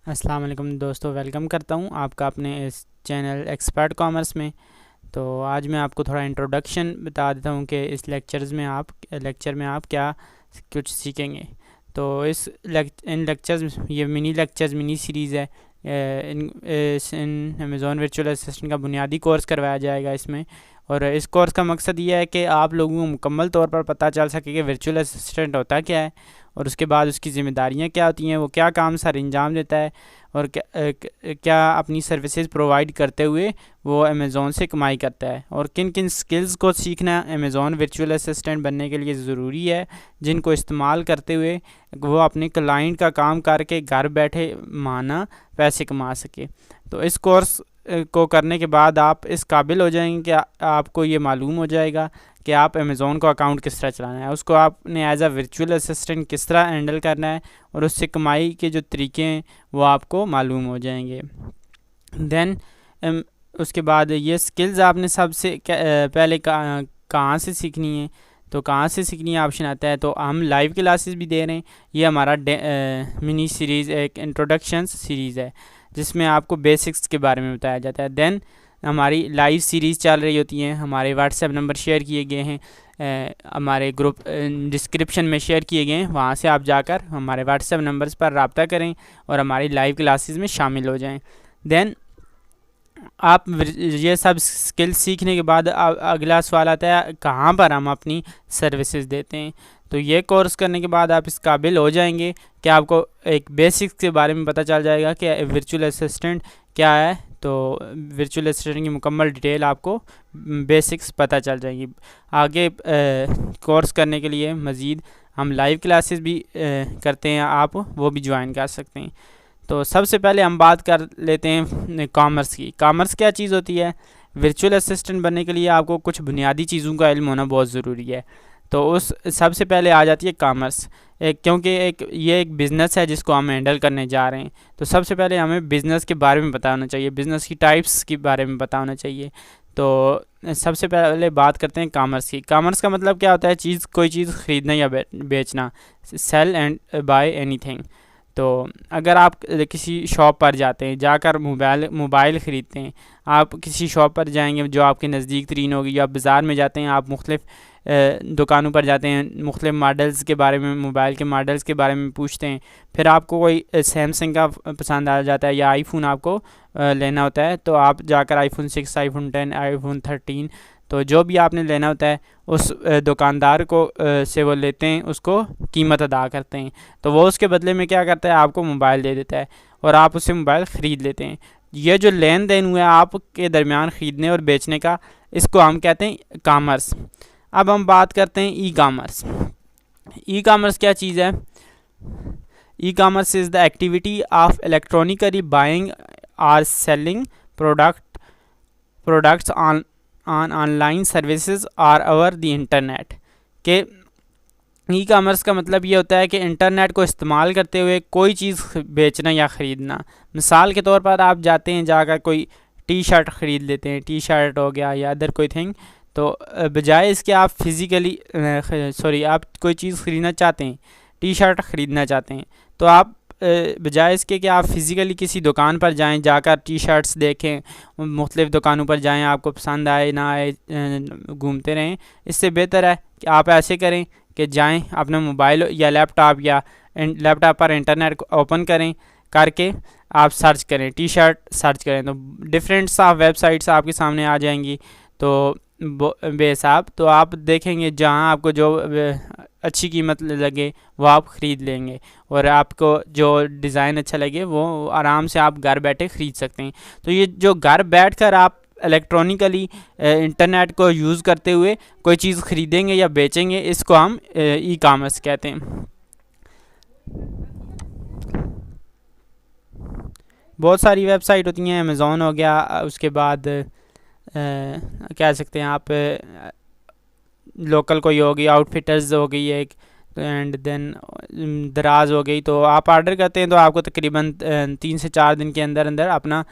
अस्सलाम वालेकुम दोस्तों, वेलकम करता हूँ आपका अपने इस चैनल एक्सपर्ट कॉमर्स में। तो आज मैं आपको थोड़ा इंट्रोडक्शन बता देता हूँ कि इस लेक्चर में आप क्या कुछ सीखेंगे। तो इन लेक्चर्स, ये मिनी सीरीज़ है। इन अमेज़ॉन वर्चुअल असिस्टेंट का बुनियादी कोर्स करवाया जाएगा इसमें। और इस कोर्स का मकसद ये है कि आप लोगों को मुकम्मल तौर पर पता चल सके कि वर्चुअल असिस्टेंट होता क्या है, और उसके बाद उसकी ज़िम्मेदारियाँ क्या होती हैं, वो क्या काम सर अंजाम देता है, और क्या अपनी सर्विसेज प्रोवाइड करते हुए वो अमेज़ॉन से कमाई करता है, और किन किन स्किल्स को सीखना अमेज़ॉन वर्चुअल असिस्टेंट बनने के लिए ज़रूरी है, जिनको इस्तेमाल करते हुए वो अपने क्लाइंट का काम करके घर बैठे माना पैसे कमा सके। तो इस कोर्स को करने के बाद आप इस काबिल हो जाएंगे कि आपको ये मालूम हो जाएगा कि आप अमेज़ॉन को अकाउंट किस तरह चलाना है, उसको आपने एज अ वर्चुअल असिस्टेंट किस तरह हैंडल करना है, और उससे कमाई के जो तरीके हैं वो आपको मालूम हो जाएंगे। देन उसके बाद ये स्किल्स आपने सबसे पहले कहाँ से सीखनी है। तो कहाँ से सीखनी है ऑप्शन आता है, तो हम लाइव क्लासेस भी दे रहे हैं। ये हमारा मिनी सीरीज़ एक इंट्रोडक्शन सीरीज़ है जिसमें आपको बेसिक्स के बारे में बताया जाता है। देन हमारी लाइव सीरीज़ चल रही होती हैं, हमारे व्हाट्सएप नंबर शेयर किए गए हैं, हमारे ग्रुप डिस्क्रिप्शन में शेयर किए गए हैं, वहाँ से आप जाकर हमारे व्हाट्सएप नंबर्स पर रब्ता करें और हमारी लाइव क्लासेस में शामिल हो जाएं। देन आप ये सब स्किल सीखने के बाद अगला सवाल आता है कहाँ पर हम अपनी सर्विसेज देते हैं। तो ये कोर्स करने के बाद आप इस काबिल हो जाएंगे कि आपको एक बेसिक्स के बारे में पता चल जाएगा कि वर्चुअल असिस्टेंट क्या है। तो वर्चुअल असिस्टेंट की मुकम्मल डिटेल आपको बेसिक्स पता चल जाएगी। आगे कोर्स करने के लिए मज़ीद हम लाइव क्लासेस भी करते हैं, आप वो भी ज्वाइन कर सकते हैं। तो सबसे पहले हम बात कर लेते हैं कॉमर्स की। कॉमर्स क्या चीज़ होती है? वर्चुअल असिस्टेंट बनने के लिए आपको कुछ बुनियादी चीज़ों का इल्म होना बहुत ज़रूरी है। तो उस सबसे पहले आ जाती है कॉमर्स, क्योंकि ये एक बिज़नेस है जिसको हम हैंडल करने जा रहे हैं। तो सबसे पहले हमें बिज़नेस के बारे में पता होना चाहिए, बिज़नेस की टाइप्स के बारे में पता होना चाहिए। तो सबसे पहले बात करते हैं कॉमर्स की। कॉमर्स का मतलब क्या होता है? कोई चीज़ ख़रीदना या बेचना, सेल एंड बाय एनीथिंग। तो अगर आप किसी शॉप पर जाते हैं, जाकर मोबाइल ख़रीदते हैं, आप किसी शॉप पर जाएंगे जो आपके नज़दीक तरीन होगी, या बाज़ार में जाते हैं, आप मुख्तलिफ़ दुकानों पर जाते हैं, मुख्तलिफ़ मॉडल्स के बारे में, मोबाइल के मॉडल्स के बारे में पूछते हैं। फिर आपको कोई सैमसंग का पसंद आ जाता है या आईफोन आपको लेना होता है, तो आप जाकर आईफोन 6, आईफोन 10, आईफोन 13, तो जो भी आपने लेना होता है उस दुकानदार को से वो लेते हैं, उसको कीमत अदा करते हैं। तो वो उसके बदले में क्या करता है? आपको मोबाइल दे देता है और आप उससे मोबाइल ख़रीद लेते हैं। ये जो लेन देन हुआ है आपके दरमियान ख़रीदने और बेचने का, इसको हम कहते हैं कॉमर्स। अब हम बात करते हैं ई कामर्स। ई कामर्स क्या चीज़ है? E commerce is the activity of electronically buying or selling products on online services or over the internet. के ई कामर्स का मतलब ये होता है कि इंटरनेट को इस्तेमाल करते हुए कोई चीज़ बेचना या ख़रीदना। मिसाल के तौर पर आप जाते हैं, जाकर कोई टी शर्ट ख़रीद लेते हैं, टी शर्ट हो गया या अदर कोई थिंग। तो बजाय इसके आप आप कोई चीज़ ख़रीदना चाहते हैं, टी शर्ट ख़रीदना चाहते हैं, तो आप बजाय इसके कि आप फ़िज़िकली किसी दुकान पर जाएं, जाकर टी शर्ट्स देखें, मुख्तलिफ़ दुकानों पर जाएं, आपको पसंद आए ना आए घूमते रहें, इससे बेहतर है कि आप ऐसे करें कि जाएं अपना मोबाइल या लैपटॉप पर इंटरनेट को ओपन करके आप सर्च करें, टी शर्ट सर्च करें, तो डिफरेंट सा वेबसाइट्स आपके सामने आ जाएंगी। तो बेहिसाब तो आप देखेंगे जहां आपको जो अच्छी कीमत लगे वो आप ख़रीद लेंगे, और आपको जो डिज़ाइन अच्छा लगे वो आराम से आप घर बैठे ख़रीद सकते हैं। तो ये जो घर बैठकर आप इलेक्ट्रॉनिकली इंटरनेट को यूज़ करते हुए कोई चीज़ ख़रीदेंगे या बेचेंगे, इसको हम ई कामर्स कहते हैं। बहुत सारी वेबसाइट होती हैं, अमेज़ॉन हो गया, उसके बाद कह सकते हैं आप लोकल कोई होगी, आउटफिटर्स हो गई एक, एंड देन दराज हो गई। तो आप ऑर्डर करते हैं तो आपको तकरीबन 3 से 4 दिन के अंदर अंदर अपना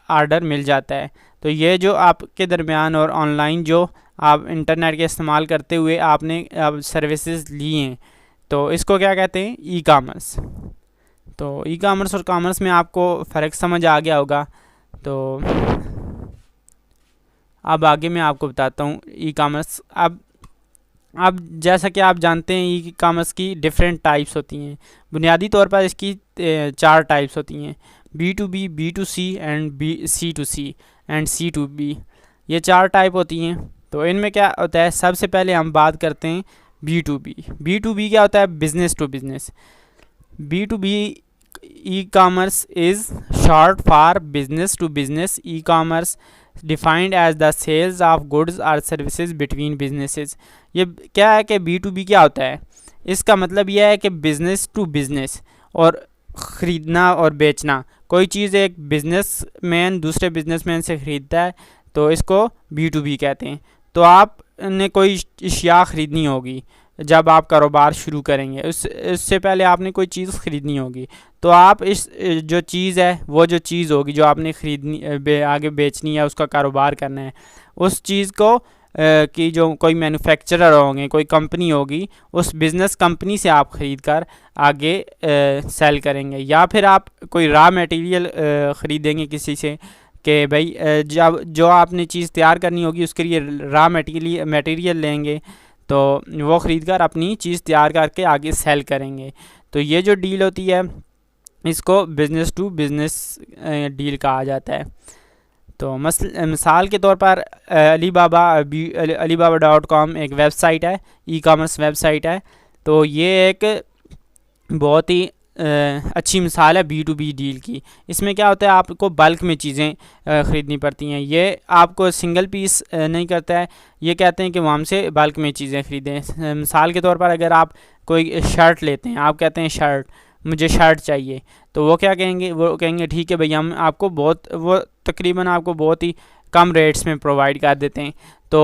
ऑर्डर मिल जाता है। तो ये जो आपके दरमियान और ऑनलाइन जो आप इंटरनेट के इस्तेमाल करते हुए आपने सर्विसेज ली हैं, तो इसको क्या कहते हैं? E commerce. तो ई कामर्स और कॉमर्स में आपको फ़र्क समझ आ गया होगा। तो अब आगे मैं आपको बताता हूँ ई कामर्स। अब जैसा कि आप जानते हैं ई कामर्स की डिफरेंट टाइप्स होती हैं। बुनियादी तौर पर इसकी 4 टाइप्स होती हैं, B2B, B2C and C2C and C2B। ये 4 टाइप होती हैं। तो इनमें क्या होता है, सबसे पहले हम बात करते हैं B2B। B2B क्या होता है, business to business. B2B e-commerce is short for business to business e-commerce defined as the sales of goods or services between businesses। ये क्या है कि B2B क्या होता है, इसका मतलब यह है कि बिज़नेस टू बिज़नेस और ख़रीदना और बेचना। कोई चीज़ एक बिजनेसमैन दूसरे बिजनेसमैन से ख़रीदता है तो इसको B2B कहते हैं। तो आपने कोई अशिया ख़रीदनी होगी, जब आप कारोबार शुरू करेंगे उससे पहले आपने कोई चीज़ ख़रीदनी होगी, तो आप इस जो चीज़ है वो जो चीज़ होगी जो आपने ख़रीदनी आगे बेचनी है, उसका कारोबार करना है, उस चीज़ को कि जो कोई मैन्युफैक्चरर होंगे, कोई कंपनी होगी, उस बिज़नेस कंपनी से आप ख़रीद कर आगे सेल करेंगे। या फिर आप कोई रॉ मटेरियल ख़रीदेंगे किसी से कि भाई जब जो आपने चीज़ तैयार करनी होगी उसके लिए रॉ मटेरियल लेंगे, तो वो ख़रीद कर अपनी चीज़ तैयार करके आगे सेल करेंगे। तो ये जो डील होती है इसको बिज़नेस टू बिज़नेस डील कहा जाता है। तो मिसाल के तौर पर alibaba.com एक वेबसाइट है, ई कामर्स वेबसाइट है। तो ये एक बहुत ही अच्छी मिसाल है B2B डील की। इसमें क्या होता है, आपको बल्क में चीज़ें ख़रीदनी पड़ती हैं। ये आपको सिंगल पीस नहीं करता है, ये कहते हैं कि वो हमसे बल्क में चीज़ें ख़रीदें। मिसाल के तौर पर अगर आप कोई शर्ट लेते हैं, आप कहते हैं मुझे शर्ट चाहिए, तो वो क्या कहेंगे, वो कहेंगे ठीक है भैया, हम आपको वो तकरीबन आपको बहुत ही कम रेट्स में प्रोवाइड कर देते हैं। तो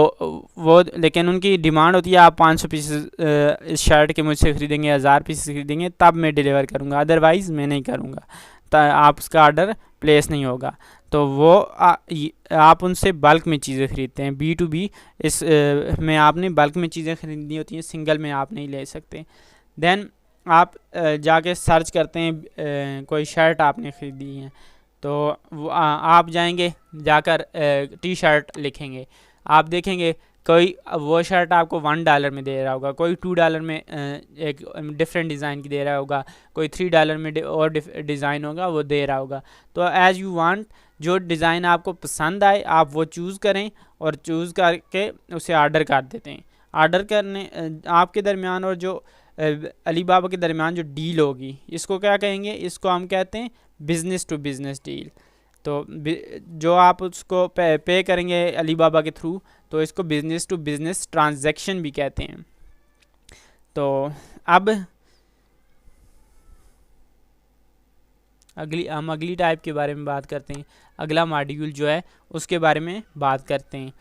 वो लेकिन उनकी डिमांड होती है आप 500 पीस इस शर्ट के मुझसे ख़रीदेंगे, 1000 पीस ख़रीदेंगे तब मैं डिलीवर करूँगा, अदरवाइज़ मैं नहीं करूँगा, आप उसका ऑर्डर प्लेस नहीं होगा। तो वो आप उनसे बल्क में चीज़ें ख़रीदते हैं। B2B इस में आपने बल्क में चीज़ें ख़रीदनी होती हैं, सिंगल में आप नहीं ले सकते। देन आप जाके सर्च करते हैं, कोई शर्ट आपने ख़रीदी है, तो आप जाएंगे जाकर T-शर्ट लिखेंगे, आप देखेंगे कोई वो शर्ट आपको $1 में दे रहा होगा, कोई $2 में एक डिफरेंट डिज़ाइन की दे रहा होगा, कोई $3 में और डिज़ाइन होगा वो दे रहा होगा। तो एज़ यू वांट, जो डिज़ाइन आपको पसंद आए आप वो चूज़ करें और चूज़ करके उसे ऑर्डर कर देते हैं। ऑर्डर करने आपके दरमियान और जो अलीबाबा के दरमियान जो डील होगी, इसको क्या कहेंगे, इसको हम कहते हैं बिज़नेस टू बिज़नेस डील। तो जो आप उसको पे करेंगे अलीबाबा के थ्रू, तो इसको बिज़नेस टू बिज़नेस ट्रांजैक्शन भी कहते हैं। तो अब अगली टाइप के बारे में बात करते हैं। अगला मॉड्यूल जो है उसके बारे में बात करते हैं।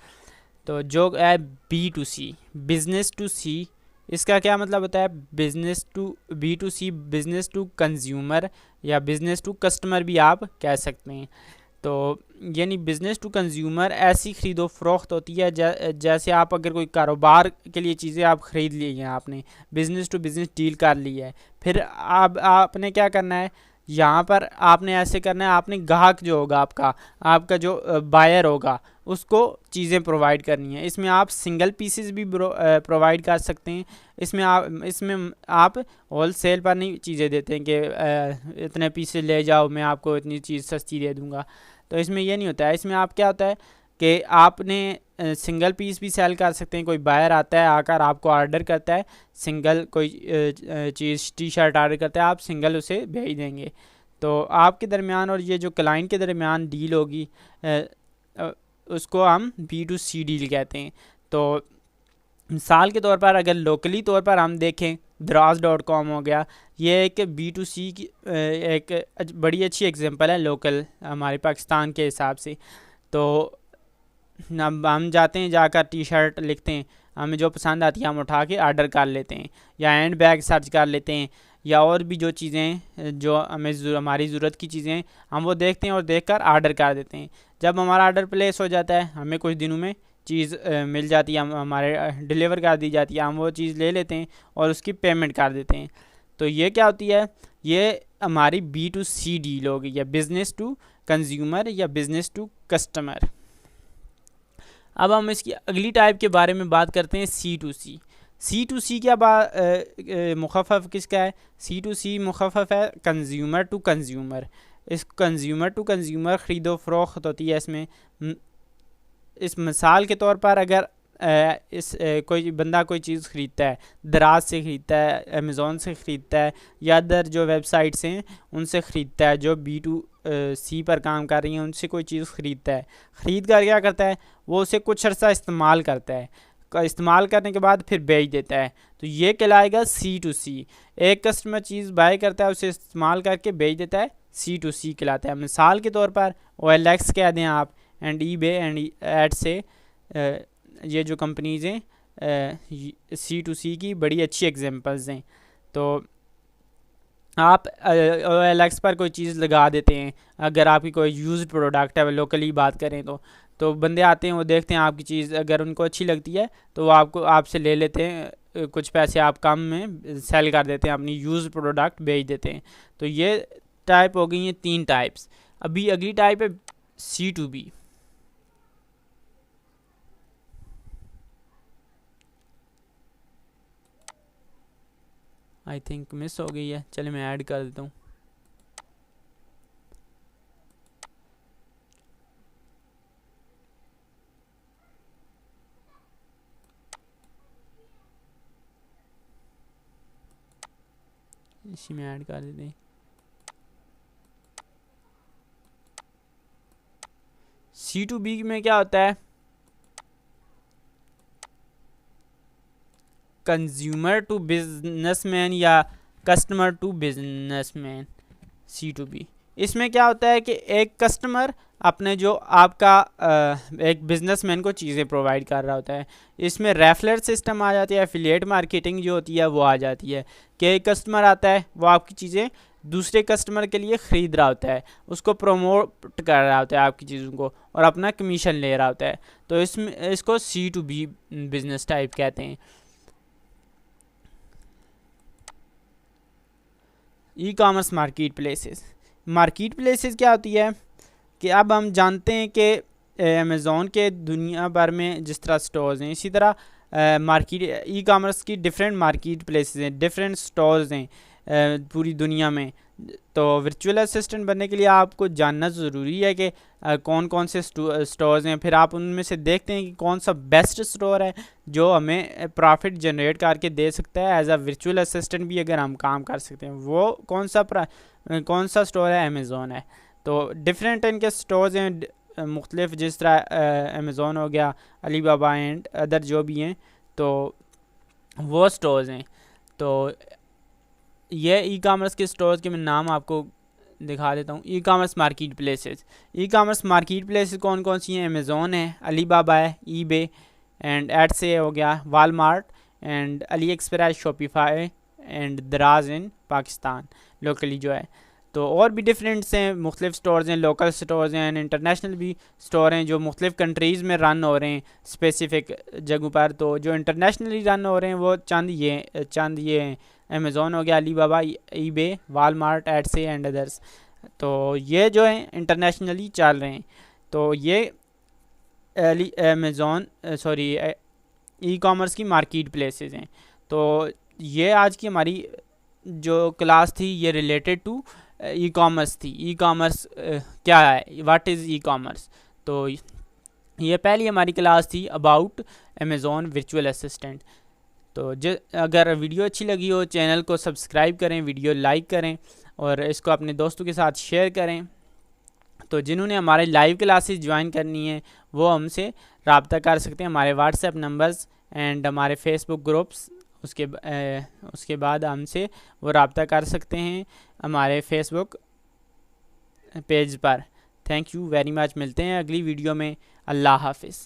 तो जो है B2C, बिज़नेस टू सी, इसका क्या मतलब होता है, B2C बिज़नेस टू कंज्यूमर या बिज़नेस टू कस्टमर भी आप कह सकते हैं। तो यानी बिज़नेस टू कंज्यूमर ऐसी ख़रीदो फ़रोख्त होती है जैसे आप अगर कोई कारोबार के लिए चीज़ें आप ख़रीद ली हैं, आपने बिज़नेस टू बिज़नेस डील कर ली है, फिर आपने क्या करना है, यहाँ पर आपने ऐसे करना है, आपने ग्राहक जो होगा आपका जो बायर होगा उसको चीज़ें प्रोवाइड करनी है। इसमें आप सिंगल पीसेस भी प्रोवाइड कर सकते हैं। इसमें आप होल सेल पर नहीं चीज़ें देते हैं कि इतने पीसेस ले जाओ मैं आपको इतनी चीज़ सस्ती दे दूँगा। तो इसमें ये नहीं होता है। इसमें आप क्या होता है कि आपने सिंगल पीस भी सेल कर सकते हैं। कोई बायर आता है, आकर आपको ऑर्डर करता है, सिंगल कोई चीज़ T-शर्ट ऑर्डर करता है, आप सिंगल उसे भेज देंगे। तो आपके दरमियान और ये जो क्लाइंट के दरमियान डील होगी उसको हम B2C डील कहते हैं। तो मिसाल के तौर पर अगर लोकली तौर पर हम देखें, Draws.com हो गया, ये एक B2C की एक बड़ी अच्छी एग्जांपल है लोकल हमारे पाकिस्तान के हिसाब से। तो हम जाते हैं, जाकर T-शर्ट लिखते हैं, हमें जो पसंद आती है हम उठा के ऑर्डर कर लेते हैं, या हैंड बैग सर्च कर लेते हैं, या और भी जो चीज़ें जो हमारी ज़रूरत की चीज़ें हम वो देखते हैं और देखकर ऑर्डर कर देते हैं। जब हमारा ऑर्डर प्लेस हो जाता है, हमें कुछ दिनों में चीज़ मिल जाती है, हमारे डिलीवर कर दी जाती है, हम वो चीज़ ले लेते हैं और उसकी पेमेंट कर देते हैं। तो ये क्या होती है, ये हमारी B2C डील होगी, या बिज़नेस टू कंज्यूमर या बिज़नेस टू कस्टमर। अब हम इसकी अगली टाइप के बारे में बात करते हैं, C2C। C2C क्या मुखफ़फ़ किसका है? C2C मुखफ़फ़ है कंज्यूमर टू कंज्यूमर। इस कंज्यूमर टू कंज्यूमर ख़रीदो फ़रोख्त होती है इसमें। इस मिसाल के तौर पर अगर कोई बंदा कोई चीज़ ख़रीदता है, दराज से ख़रीदता है, अमेज़ोन से ख़रीदता है, या अदर जो वेबसाइट्स हैं उनसे ख़रीदता है, जो B2C पर काम कर रही हैं उनसे कोई चीज़ ख़रीदता है, ख़रीद कर क्या करता है, वो उसे कुछ अर्सा इस्तेमाल करता है, इस्तेमाल करने के बाद फिर बेच देता है, तो ये कहलाएगा C2C। एक कस्टमर चीज़ बाय करता है, उसे इस्तेमाल करके बेच देता है, C2C कहलाता है। मिसाल के तौर पर OLX कह दें आप, एंड eBay एंड एड से, ये जो कंपनीज़ हैं C2C की बड़ी अच्छी एग्जांपल्स हैं। तो आप OLX पर कोई चीज़ लगा देते हैं, अगर आपकी कोई यूज्ड प्रोडक्ट है, लोकली बात करें तो बंदे आते हैं, वो देखते हैं आपकी चीज़, अगर उनको अच्छी लगती है तो वो आपसे ले लेते हैं, कुछ पैसे आप कम में सेल कर देते हैं, अपनी यूज्ड प्रोडक्ट बेच देते हैं। तो ये टाइप हो गई हैं 3 टाइप्स। अभी अगली टाइप है C2B। आई थिंक मिस हो गई है, चलिए मैं ऐड कर देता हूँ। इसी में ऐड कर देते हैं। C2B में क्या होता है? कंज्यूमर टू बिजनेसमैन या कस्टमर टू बिजनेसमैन, C2B। इसमें क्या होता है कि एक कस्टमर अपने जो आपका एक बिजनेसमैन को चीज़ें प्रोवाइड कर रहा होता है। इसमें रेफरल सिस्टम आ जाती है, एफिलिएट मार्केटिंग जो होती है वो आ जाती है कि एक कस्टमर आता है, वो आपकी चीज़ें दूसरे कस्टमर के लिए ख़रीद रहा होता है, उसको प्रमोट कर रहा होता है आपकी चीज़ों को, और अपना कमीशन ले रहा होता है। तो इसको C2B बिजनेस टाइप कहते हैं। ई-कॉमर्स मार्केट प्लेसेस क्या होती है कि अब हम जानते हैं कि अमेज़ॉन के दुनिया भर में जिस तरह स्टोर्स हैं, इसी तरह ई-कॉमर्स की डिफरेंट मार्केट प्लेसेस हैं, डिफरेंट स्टोर्स हैं पूरी दुनिया में। तो वर्चुअल असिस्टेंट बनने के लिए आपको जानना ज़रूरी है कि कौन कौन से स्टोर्स हैं, फिर आप उनमें से देखते हैं कि कौन सा बेस्ट स्टोर है जो हमें प्रॉफिट जनरेट करके दे सकता है। एज अ वर्चुअल असिस्टेंट भी अगर हम काम कर सकते हैं, वो कौन सा स्टोर है? अमेज़ॉन है। तो डिफरेंट इनके स्टोर्स हैं मुख्तलिफ, जिस तरह अमेज़ॉन हो गया, अलीबाबा एंड अदर जो भी हैं, तो वो स्टोर्स हैं। तो ये ई-कॉमर्स के स्टोर्स के मैं नाम आपको दिखा देता हूँ। ई-कॉमर्स मार्केट प्लेसेस कौन कौन सी हैं? अमेज़ॉन है, अलीबाबा है, eBay एंड एड से हो गया, Walmart and Ali express, Shopify and दराज इन पाकिस्तान लोकली जो है। तो और भी डिफरेंट हैं, मुख्तलिफ स्टोर्स हैं, लोकल स्टोर्स हैं, इंटरनेशनल भी स्टोर हैं जो मुख्तलिफ कंट्रीज़ में रन हो रहे हैं स्पेसिफ़िक जगहों पर। तो जो इंटरनेशनली रन हो रहे हैं वो चंद ये हैं, अमेज़ॉन हो गया, Alibaba, eBay, Walmart, Etsy and others. तो ये जो है इंटरनेशनली चल रहे हैं। तो ये ई-कॉमर्स की मार्केट प्लेसेस हैं। तो ये आज की हमारी जो क्लास थी ये रिलेटेड टू ई-कॉमर्स थी। ई-कॉमर्स क्या है, व्हाट इज़ ई-कॉमर्स। तो ये पहली हमारी क्लास थी अबाउट अमेज़ॉन वर्चुअल असिस्टेंट। तो अगर वीडियो अच्छी लगी हो, चैनल को सब्सक्राइब करें, वीडियो लाइक करें और इसको अपने दोस्तों के साथ शेयर करें। तो जिन्होंने हमारे लाइव क्लासेस ज्वाइन करनी है वो हमसे रब्ता कर सकते हैं, हमारे व्हाट्सएप नंबर्स एंड हमारे फेसबुक ग्रुप्स, उसके बाद हमसे वो रब्ता कर सकते हैं हमारे फेसबुक पेज पर। थैंक यू वेरी मच, मिलते हैं अगली वीडियो में। अल्लाह हाफिज़।